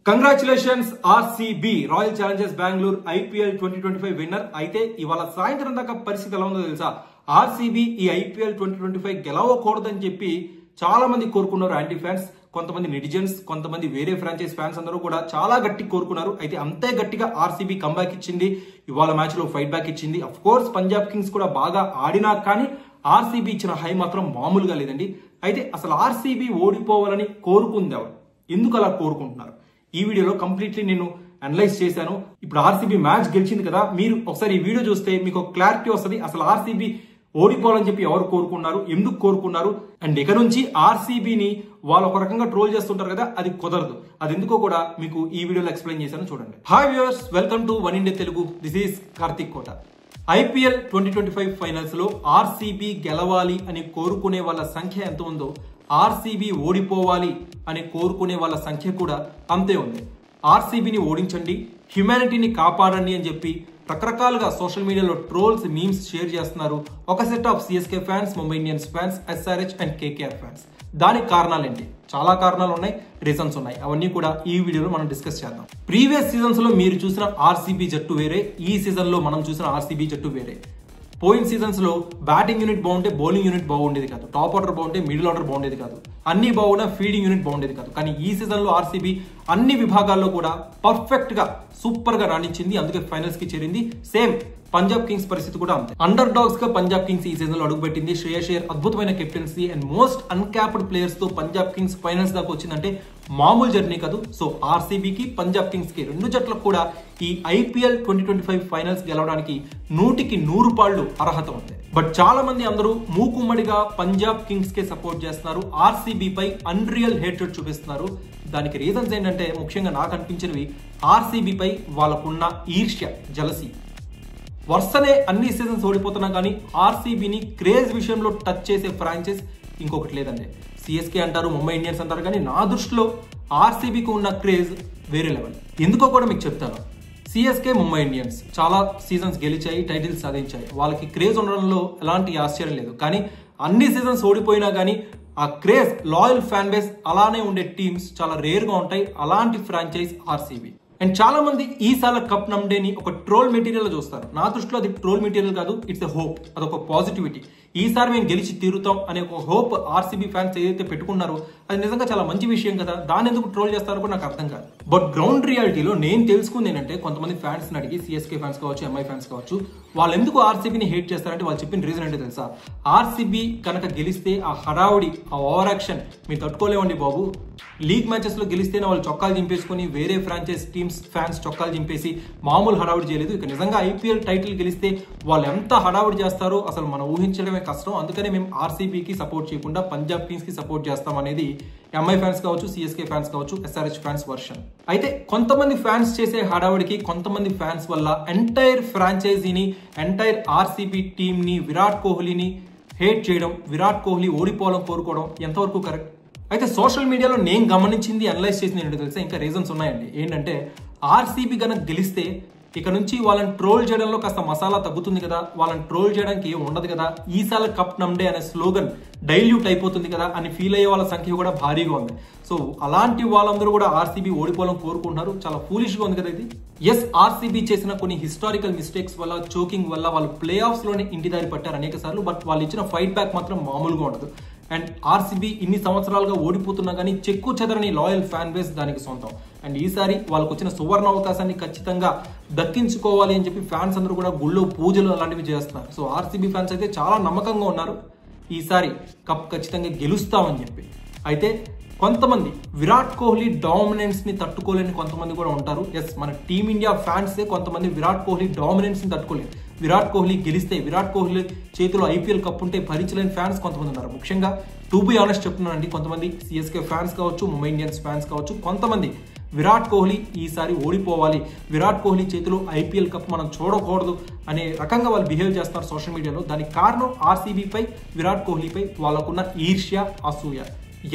Congratulations RCB royal Challengers Bengaluru IPL 2025 winner. అయితే ఇవాళ సాయంత్రం దాకా పరిస్థితి ఎలా ఉందో తెలుసా? ఆర్సీబీ ఈ ఐపీఎల్ 2025 గెలవకూడదని చెప్పి చాలా మంది కోరుకున్నారు. యాంటీ ఫ్యాన్స్, కొంతమంది నెటిజన్స్, కొంతమంది వేరే ఫ్రాంచైజ్ ఫ్యాన్స్ అందరూ కూడా చాలా గట్టి కోరుకున్నారు. అయితే అంతే గట్టిగా ఆర్సీబీ కంబ్యాక్ ఇచ్చింది. ఇవాళ మ్యాచ్ లో ఫైట్ బ్యాక్ ఇచ్చింది. అఫ్ కోర్స్ పంజాబ్ కింగ్స్ కూడా బాగా ఆడినా కానీ ఆర్సీబీ ఇచ్చిన హై మాత్రం మామూలుగా లేదండి. అయితే అసలు ఆర్సీబీ ఓడిపోవాలని కోరుకుంది ఎవరు, ఎందుకు అలా కోరుకుంటున్నారు, ఈ వీడియోలో కంప్లీట్లీ నేను అనలైజ్ చేశాను. ఇప్పుడు ఆర్సీబీ మ్యాచ్ గెలిచింది కదా, మీరు ఒకసారి ఈ వీడియో చూస్తే మీకు క్లారిటీ వస్తుంది. అసలు ఆర్సీబీ ఓడిపోవాలని చెప్పి ఎవరు కోరుకున్నారు, ఎందుకు కోరుకున్నారు, అండ్ ఇక నుంచి ఆర్సీబీని వాళ్ళు ఒక రకంగా ట్రోల్ చేస్తుంటారు కదా, అది కుదరదు. అది ఎందుకో కూడా మీకు ఈ వీడియోలో ఎక్స్ప్లెయిన్ చేశాను, చూడండి. Hi viewers, welcome to one India Telugu. This is Karthik Kota. IPL 2025 finals లో ఆర్సీబీ గెలవాలి అని కోరుకునే వాళ్ళ సంఖ్య ఎంత ఉందో, ఆర్సీబీ ఓడిపోవాలి అని కోరుకునే వాళ్ళ సంఖ్య కూడా అంతే ఉంది. ఆర్సీబీని ఓడించండి, హ్యుమానిటీని కాపాడండి అని చెప్పి రకరకాలుగా సోషల్ మీడియాలో ట్రోల్స్, మీమ్స్ షేర్ చేస్తున్నారు ఒక set of CSK fans, Mumbai Indians fans, SRH and KKR fans. దానికి కారణాలు ఏంటి? చాలా కారణాలు ఉన్నాయి, రీజన్స్ ఉన్నాయి. అవన్నీ కూడా ఈ వీడియోలో మనం డిస్కస్ చేద్దాం. ప్రీవియస్ సీజన్స్ లో మీరు చూసిన ఆర్సీబీ జట్టు వేరే, ఈ సీజన్ లో మనం చూసిన ఆర్సీబీ జట్టు వేరే. పోయిన సీజన్స్ లో బ్యాటింగ్ యూనిట్ బాగుంటే బౌలింగ్ యూనిట్ బాగుండేది కాదు, టాప్ ఆర్డర్ బాగుంటే మిడిల్ ఆర్డర్ బాగుండేది కాదు, అన్ని బాగున్నా ఫీల్డింగ్ యూనిట్ బాగుండేది కాదు. కానీ ఈ సీజన్ లో ఆర్సీబీ అన్ని విభాగాల్లో కూడా పర్ఫెక్ట్ గా సూపర్ గా రాణించింది, అందుకే ఫైనల్స్ కి చేరింది. సేమ్ పంజాబ్ కింగ్స్ పరిస్థితి కూడా అంతే. అండర్ డాగ్స్ గా పంజాబ్ కింగ్స్ ఈ సీజన్ లో అడుగుపెట్టింది. శ్రేయస్ అయ్యర్ అద్భుతమైన captaincy and most uncapped players తో పంజాబ్ కింగ్స్ ఫైనల్స్ దాకా వచ్చిందంటే మామూలు జర్నీ కాదు. సో ఆర్సీబీకి, పంజాబ్ కింగ్స్ కి రెండు జట్లకు కూడా ఈ ఐపీఎల్ 2025 ఫైనల్స్ గెలవడానికి 100కి 100 పాళ్ళు అర్హత ఉంది. బట్ చాలా మంది అందరూ మూకుమ్మడిగా పంజాబ్ కింగ్స్ కే సపోర్ట్ చేస్తున్నారు, ఆర్సీబీ పై అన్రియల్ హేట్రెడ్ చూపిస్తున్నారు. దానికి రీజన్స్ ఏంటంటే, ముఖ్యంగా నాకు అనిపించినవి ఆర్సీబీ పై వాళ్ళకున్న ఈర్ష్య, జలసీ. వరుసనే అన్ని సీజన్స్ ఓడిపోతున్నా కానీ ఆర్సీబీని క్రేజ్ విషయంలో టచ్ చేసే ఫ్రాంచైజ్ ఇంకొకటి లేదండి. సిఎస్కే అంటారు, ముంబై ఇండియన్స్ అంటారు, కానీ నా దృష్టిలో ఆర్సీబీకి ఉన్న క్రేజ్ వేరే లెవెల్. ఎందుకో కూడా మీకు చెప్తాను. సిఎస్కే, ముంబై ఇండియన్స్ చాలా సీజన్స్ గెలిచాయి, టైటిల్స్ సాధించాయి, వాళ్ళకి క్రేజ్ ఉండడంలో ఎలాంటి ఆశ్చర్యం లేదు. కానీ అన్ని సీజన్స్ ఓడిపోయినా కానీ ఆ క్రేజ్, లాయల్ ఫ్యాన్ బేస్ అలానే ఉండే టీమ్స్ చాలా రేర్ గా ఉంటాయి. అలాంటి ఫ్రాంచైజ్ ఆర్సీబీ. అండ్ చాలా మంది ఈసారి కప్ నమ్డేని ఒక ట్రోల్ మెటీరియల్ చూస్తారు. నా దృష్టిలో అది ట్రోల్ మెటీరియల్ కాదు, ఇట్స్ ఎ హోప్, అదొక పాజిటివిటీ. ఈసారి మేము గెలిచి తీరుతాం అనే ఒక హోప్ ఆర్సీబీ ఫ్యాన్స్ ఏదైతే పెట్టుకున్నారో అది నిజంగా చాలా మంచి విషయం కదా, దాన్ని ఎందుకు ట్రోల్ చేస్తారో కూడా నాకు అర్థం కాదు. బట్ గ్రౌండ్ రియాలిటీలో నేను తెలుసుకుంది ఏంటంటే, కొంతమంది ఫ్యాన్స్ అడిగి, సిఎస్కే ఫ్యాన్స్ కావచ్చు, ఎంఐ ఫ్యాన్స్ కావచ్చు, వాళ్ళు ఎందుకు ఆర్సీబీని హేట్ చేస్తారంటే వాళ్ళు చెప్పిన రీజన్ ఏంటో తెలుసా? ఆర్సీబీ కనుక గెలిస్తే ఆ హడావుడి, ఆ ఓవర్ యాక్షన్ మీరు తట్టుకోలేవండి బాబు. లీగ్ మ్యాచెస్ లో గెలిస్తేనే వాళ్ళు చొక్కాలు చింపేసుకుని, వేరే ఫ్రాంచైజ్ టీమ్స్ ఫ్యాన్స్ చొక్కాలు చింపేసి మామూలు హడావుడి చేయలేదు. ఇక నిజంగా ఐపీఎల్ టైటిల్ గెలిస్తే వాళ్ళు ఎంత హడావుడి చేస్తారో అసలు మనం ఊహించడమే కష్టం. అందుకనే మేము ఆర్సీబీకి సపోర్ట్ చేయకుండా పంజాబ్ కింగ్స్ కి సపోర్ట్ చేస్తాం అనేది ఎంఐ ఫ్యాన్స్ కావచ్చు, సిఎస్కే ఫ్యాన్స్ కావచ్చు, ఎస్ఆర్హెచ్ ఫ్యాన్స్ వర్షన్. అయితే కొంతమంది ఫ్యాన్స్ చేసే హడావుడికి, కొంతమంది ఫ్యాన్స్ వల్ల ఎంటైర్ ఫ్రాంచైజీని, ఎంటైర్ ఆర్సీబీ టీమ్ ని, విరాట్ కోహ్లీని హేట్ చేయడం, విరాట్ కోహ్లీ ఓడిపోవాలని కోరుకోవడం ఎంతవరకు కరెక్ట్? అయితే సోషల్ మీడియాలో నేను గమనించింది, అనలైజ్ చేసింది ఏంటో తెలుసా? ఇంకా రీజన్స్ ఉన్నాయండి. ఏంటంటే, ఆర్సీబీ కనుక గెలిస్తే ఇక నుంచి వాళ్ళని ట్రోల్ చేయడంలో కాస్త మసాలా తగ్గుతుంది కదా, వాళ్ళని ట్రోల్ చేయడానికి ఏం ఉండదు కదా, ఈసారి కప్ నమ్డే అనే స్లోగన్ డైల్యూట్ అయిపోతుంది కదా అని ఫీల్ అయ్యే వాళ్ళ సంఖ్య కూడా భారీగా ఉంది. సో అలాంటి వాళ్ళందరూ కూడా ఆర్సీబీ ఓడిపోవాలని కోరుకుంటున్నారు. చాలా ఫూలిష్ గా ఉంది కదా ఇది. ఎస్, ఆర్సీబీ చేసిన కొన్ని హిస్టారికల్ మిస్టేక్స్ వల్ల, చోకింగ్ వల్ల వాళ్ళు ప్లే ఆఫ్స్ లోనే ఇంటి దారి పట్టారు అనేక సార్లు. బట్ వాళ్ళు ఇచ్చిన ఫైట్ బ్యాక్ మాత్రం మామూలుగా ఉండదు. అండ్ ఆర్సీబీ ఇన్ని సంవత్సరాలుగా ఓడిపోతున్నా కానీ చెక్కు చెదరని లాయల్ ఫ్యాన్ బేస్ దానికి సొంతం. అండ్ ఈసారి వాళ్ళకు వచ్చిన సువర్ణ అవకాశాన్ని ఖచ్చితంగా దక్కించుకోవాలి అని చెప్పి ఫ్యాన్స్ అందరూ కూడా గుళ్ళో పూజలు అలాంటివి చేస్తున్నారు. సో ఆర్సీబీ ఫ్యాన్స్ అయితే చాలా నమ్మకంగా ఉన్నారు, ఈసారి కప్ ఖచ్చితంగా గెలుస్తామని చెప్పి. అయితే కొంతమంది విరాట్ కోహ్లీ డామినెన్స్ ని తట్టుకోలేని కొంతమంది కూడా ఉంటారు. ఎస్, మన టీమిండియా ఫ్యాన్సే కొంతమంది విరాట్ కోహ్లీ డామినెన్స్ ని తట్టుకోలేరు. విరాట్ కోహ్లీ గెలిస్తే, విరాట్ కోహ్లీ చేతిలో ఐపీఎల్ కప్ ఉంటే భరించలేని ఫ్యాన్స్ కొంతమంది ఉన్నారు. ముఖ్యంగా టు బి ఆనెస్ట్ చెప్తున్నానండి, కొంతమంది సిఎస్కే ఫ్యాన్స్ కావచ్చు, ముంబై ఇండియన్స్ ఫ్యాన్స్ కావచ్చు, కొంతమంది విరాట్ కోహ్లీ ఈసారి ఓడిపోవాలి, విరాట్ కోహ్లీ చేతిలో ఐపీఎల్ కప్ మనం చూడకూడదు అనే రకంగా వాళ్ళు బిహేవ్ చేస్తారు సోషల్ మీడియాలో. దానికి కారణం ఆర్సీబీపై, విరాట్ కోహ్లీపై వాళ్ళకున్న ఈర్ష్య, అసూయ.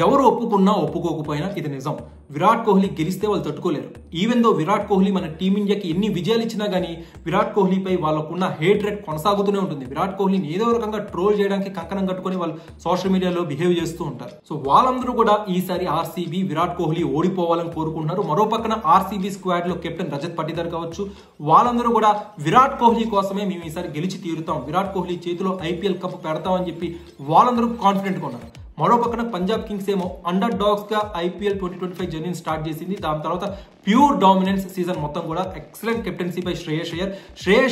ఎవరు ఒప్పుకున్నా ఒప్పుకోకపోయినా ఇది నిజం. విరాట్ కోహ్లీ గెలిస్తే వాళ్ళు తట్టుకోలేరు. ఈవెన్ దో విరాట్ కోహ్లీ మన టీమిండియాకి ఎన్ని విజయాలు ఇచ్చినా గానీ విరాట్ కోహ్లీపై వాళ్ళకున్న హేట్రెడ్ కొనసాగుతూనే ఉంటుంది. విరాట్ కోహ్లీని ఏదో రకంగా ట్రోల్ చేయడానికి కంకణం కట్టుకొని వాళ్ళు సోషల్ మీడియాలో బిహేవ్ చేస్తూ ఉంటారు. సో వాళ్ళందరూ కూడా ఈసారి ఆర్సీబీ విరాట్ కోహ్లీ ఓడిపోవాలని కోరుకుంటున్నారు. మరో పక్కన ఆర్సీబీ స్క్వాడ్ లో కెప్టెన్ రజత్ పటిదార్ కావచ్చు, వాళ్ళందరూ కూడా విరాట్ కోహ్లీ కోసమే మేము ఈసారి గెలిచి తీరుతాం, విరాట్ కోహ్లీ చేతిలో ఐపీఎల్ కప్ పెడతామని చెప్పి వాళ్ళందరూ కాన్ఫిడెంట్ గా ఉన్నారు. మరో పక్కన పంజాబ్ కింగ్స్ ఏమో అండర్ డాగ్స్ గా ఐపీఎల్ 2025 జర్నీని స్టార్ట్ చేసింది. దాని తర్వాత ప్యూర్ డామినెన్స్ సీజన్ మొత్తం కూడా ఎక్సలెంట్ కెప్టెన్సీ పై శ్రేయస్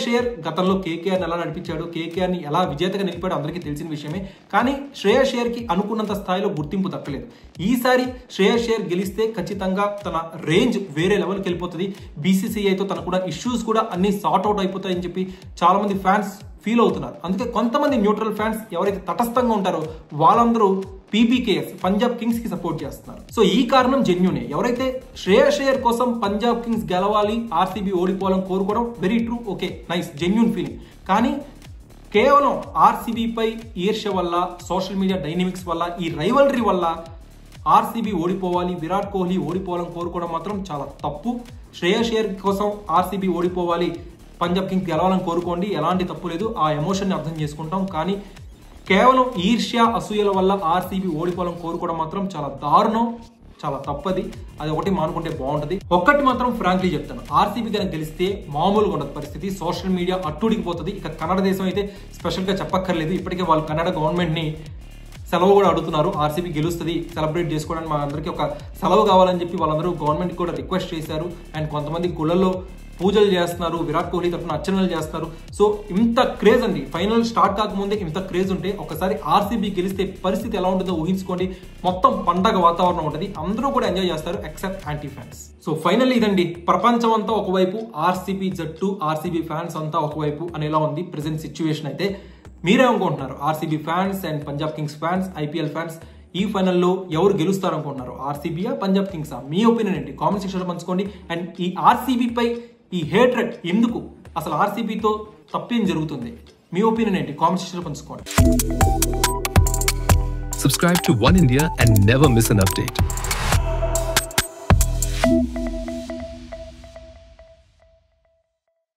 అయ్యర్ గతంలో కేకేఆర్ ఎలా నడిపించాడు, కేకేఆర్ ని ఎలా విజేతగా నిలిపాడు అందరికీ తెలిసిన విషయమే. కానీ శ్రేయస్ అయ్యర్ కి అనుకున్నంత స్థాయిలో గుర్తింపు దక్కలేదు. ఈసారి శ్రేయస్ అయ్యర్ గెలిస్తే ఖచ్చితంగా తన రేంజ్ వేరే లెవెల్కి వెళ్ళిపోతుంది. బీసీసీఐతో తన కూడా ఇష్యూస్ కూడా అన్ని సార్ట్ అవుట్ అయిపోతాయని చెప్పి చాలా మంది ఫ్యాన్స్ ఫీల్ అవుతున్నారు. అందుకే కొంతమంది న్యూట్రల్ ఫ్యాన్స్ ఎవరైతే తటస్థంగా ఉంటారో వాళ్ళందరూ పీబీకేఎస్ పంజాబ్ కింగ్స్ కి సపోర్ట్ చేస్తున్నారు. సో ఈ కారణం జెన్యూనే. ఎవరైతే శ్రేయస్ అయ్యర్ కోసం పంజాబ్ కింగ్స్ గెలవాలి, ఆర్సీబీ ఓడిపోవాలని కోరుకోవడం very true, okay, nice, genuine feeling. కానీ కేవలం ఆర్సీబీ పై ఈర్ష్య వల్ల, సోషల్ మీడియా డైనమిక్స్ వల్ల, ఈ రైవలరీ వల్ల ఆర్సీబీ ఓడిపోవాలి, విరాట్ కోహ్లీ ఓడిపోవాలని కోరుకోవడం మాత్రం చాలా తప్పు. శ్రేయస్ అయ్యర్ కోసం ఆర్సీబీ ఓడిపోవాలి, పంజాబ్ కింగ్స్ గెలవాలని కోరుకోండి, ఎలాంటి తప్పు లేదు, ఆ ఎమోషన్ని అర్థం చేసుకుంటాం. కానీ కేవలం ఈర్ష్య అసూయల వల్ల ఆర్సీబీ ఓడిపోవాలని కోరుకోవడం మాత్రం చాలా దారుణం, చాలా తప్పది. అది ఒకటి మానుకుంటే బాగుంటది. ఒక్కటి మాత్రం ఫ్రాంక్లీ చెప్తాను, ఆర్సీబీ కనుక గెలిస్తే మామూలుగా ఉండదు పరిస్థితి. సోషల్ మీడియా అట్టుడికిపోతుంది. ఇక కన్నడ దేశం అయితే స్పెషల్ గా చెప్పక్కర్లేదు. ఇప్పటికే వాళ్ళు కన్నడ గవర్నమెంట్ ని సెలవు కూడా అడుగుతున్నారు. ఆర్సీబీ గెలుస్తుంది, సెలబ్రేట్ చేసుకోవడానికి మా అందరికీ ఒక సెలవు కావాలని చెప్పి వాళ్ళందరూ గవర్నమెంట్ కూడా రిక్వెస్ట్ చేశారు. అండ్ కొంతమంది గుళ్ళల్లో పూజలు చేస్తున్నారు, విరాట్ కోహ్లీ తరఫున అర్చనలు చేస్తున్నారు. సో ఇంత క్రేజ్ అండి, ఫైనల్ స్టార్ట్ కాకముందే ఇంత క్రేజ్ ఉంటే ఒకసారి ఆర్సీబీ గెలిస్తే పరిస్థితి ఎలా ఉంటుందో ఊహించుకోండి. మొత్తం పండగ వాతావరణం ఉంటుంది, అందరూ కూడా ఎంజాయ్ చేస్తారు except anti fans. So final ఇదండి, ప్రపంచం అంతా ఒకవైపు, ఆర్సీబీ జట్టు, ఆర్సీబీ ఫ్యాన్స్ అంతా ఒకవైపు అనేలా ఉంది ప్రెసెంట్ సిచ్యువేషన్. అయితే మీరేమనుకుంటున్నారు? RCB fans and Punjab Kings fans, IPL fans ఈ ఫైనల్లో ఎవరు గెలుస్తారనుకుంటున్నారు? ఆర్సీబీయా, పంజాబ్ కింగ్సా? మీ ఒపీనియన్ ఏంటి? కామెంట్ సెక్షన్ లో పంచుకోండి. అండ్ ఈ ఆర్సీబీ పై ఈ హేట్రెడ్ ఎందుకు? అసలు ఆర్సీబీతో తప్పేం జరుగుతుంది? మీ ఒపీనియన్ ఏంటి? కామెంట్ సెక్షన్ లో పంచుకోండి. Subscribe to One India and never miss an update.